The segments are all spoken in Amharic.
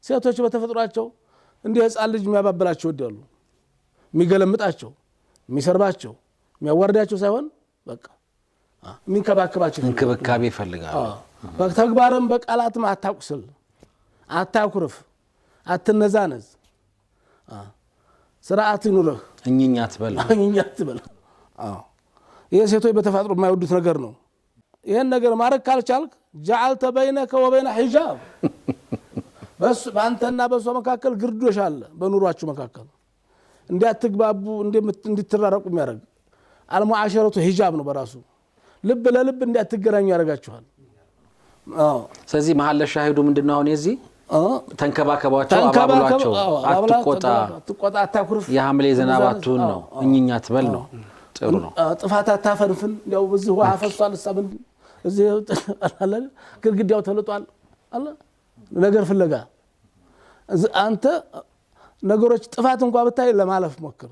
ሴቶች በተፈጥሯቸው እንደ ህፃን ልጅ የሚያባብላቸው ወዲያሉ የሚገለምጣቸው የሚሰርባቸው የሚያዋርዳቸው ሳይሆን በቃ የሚንከባከባቸው እንክብካቤ ይፈልጋሉ በተግባርም በቃላትም አታቁስል አታኩርፍ አትነዛነዝ ስርዓት ይኑርህ እኛት በል የሴቶች በተፈጥሮ የማይወዱት ነገር ነው ይሄን ነገር ማረክ ካልቻልክ جعلت بينك وبين حجاب بس በአንተና በሷ መካከል ግርዶሽ አለ በኑሯችሁ መካከል እንዲያትግባቡ እንድትራረቁ የሚያደርግ አልሙዓሸረቱ ሂጃብ ነው በራሱ ልብ ለልብ እንዲያትገናኙ ያደርጋችኋል ስለዚህ መሐል ሻሂዱ ምንድነው አሁን የዚህ ተንከባከባቸው አባብሏቸው አትቆጣ አታኩርፍ የሐምሌ ዘናባቱን ነው እኛት በል ነው ጥሩ ነው ጥፋት አታፈንፍን ያው በዚህ ውሃ ፈሷል ሰብን እዚህ አላለ ግድግዳው ተለጧል አለ ነገር ፍለጋ አንተ ነገሮች ጥፋት እንኳን ብታይ ለማለፍ ሞክር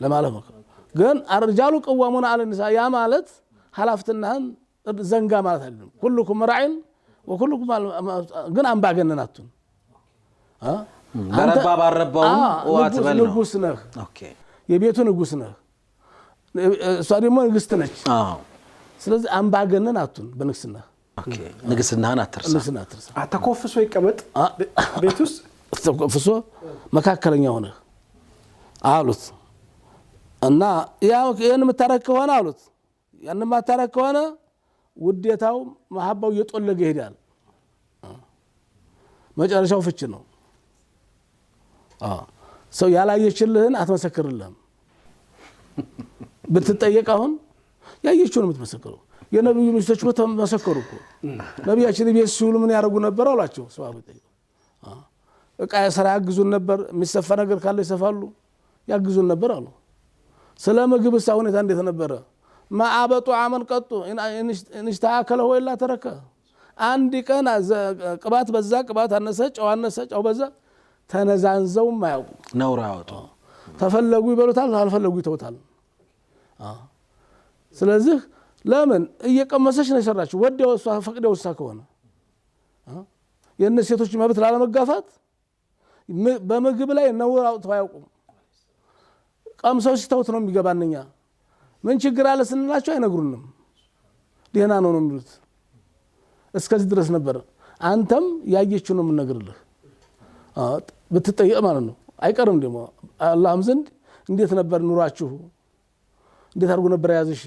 ለማለፍ ሞክር ግን አርጃሉ ቀዋሙና አለ ንሳ ያ ማለት ሐላፍትናን ዘንጋ ማለት አይደለም ሁሉኩም ራዒን ወኩሉኩም ግን አንባገነናቱን በረባ ባረባው ወአትበል ነው ንጉስ ነህ ኦኬ የቤቱ ንጉስ ነህ እሷ ደግሞ ንግስት ነች ስለዚህ አንባገነናቱን በንግስና ኦኬ ንግስናን አትርሳ አተኮፍሶ ይቀመጥ ቤቱስ ተኮፍሶ መካከለኛ ሆነ አሉት እና ያው የነ መታረክ ሆነ አሉት ያን ማታረክ ሆነ ውዴታው መሐባው እየጦለገ ይሄዳል መጨረሻው ፍች ነው ሰው ያላየችልህን አትመሰክርልህም ብትጠየቅ አሁን ያየችውን የምትመሰክረው የነብዩ ሚስቶች ተመሰከሩ እኮ ነብያችን ቤት ሲውሉ ምን ያደርጉ ነበር አላቸው ሰዋብ ጠይቁ እቃ ስራ ያግዙን ነበር የሚሰፋ ነገር ካለ ይሰፋሉ ያግዙን ነበር አሉ ስለ ምግብ ሁኔታ እንዴት ነበር ማአበጡ አመን ቀጡ እንሽታከለ ወይ ላ ተረከ አንድ ቀን ቅባት በዛ ቅባት አነሰ ጨው በዛ ተነዛንዘው ማያውቁ ነውራ አወጡ ተፈለጉ ይበሉታል አልፈለጉ ይተውታል ስለዚህ ለምን እየቀመሰች ነው የሰራችው ወዲያው እሷ ፈቅደው እሷ ከሆነ የነሴቶች መብት ላለመጋፋት በምግብ ላይ ነውር አውጥተው አያውቁም ቀምሰው ሲተውት ነው የሚገባንኛ ምን ችግር አለ ስንላቸው አይነግሩንም ደህና ነው ነው የሚሉት እስከዚህ ድረስ ነበር አንተም ያየችው ነው የምነግርልህ ብትጠየቅ ማለት ነው አይቀርም ደግሞ አላህም ዘንድ እንዴት ነበር ኑራችሁ እንዴት አድርጎ ነበር ያዝሽ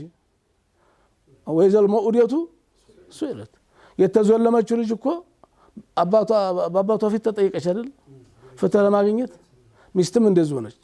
ወይዘል መኡዲየቱ ሱይለት የተዘለመችው ልጅ እኮ አባቷ ፊት ተጠየቀች አይደል ፍትህ ለማግኘት ሚስትም እንደዚህ ሆነች